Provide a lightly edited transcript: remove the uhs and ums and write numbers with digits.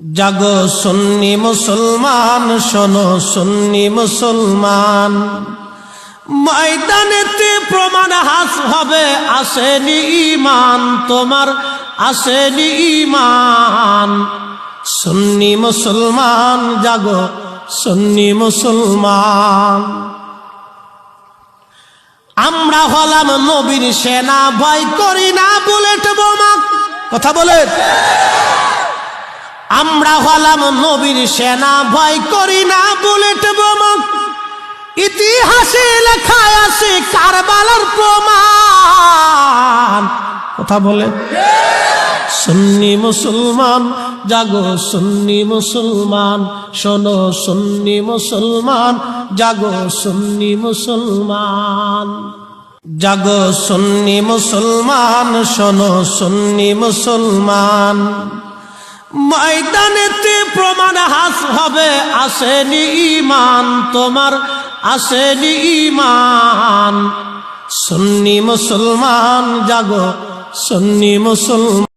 জাগো সুন্নি মুসলমান, শোনো সুন্নি মুসলমান, ময়দানেতে প্রমাণ হাস হবে, আসেনি ঈমান তোমার, আসেনি ঈমান। সুন্নি মুসলমান জাগো, সুন্নি মুসলমান। আমরা হলাম নবীর সেনা, ভয় করি না বুলেট বোমা। কথা বলে, আমরা হলাম নবীর সেনা, ভয় করি না বুলেট বোমা। ইতিহাসে লেখা আছে কারবালার প্রমাণ। কথা বলে, সুন্নি মুসলমান জাগো, সুন্নি মুসলমান, শোনো সুন্নি মুসলমান, জাগো সুন্নি মুসলমান। জাগো সুন্নি মুসলমান, শোনো সুন্নি মুসলমান, ময়দানেতে প্রমাণ হাস হবে, আসেনি ঈমান তোমার, আসেনি ঈমান। সুন্নি মুসলমান জাগো, সুন্নি মুসলমান।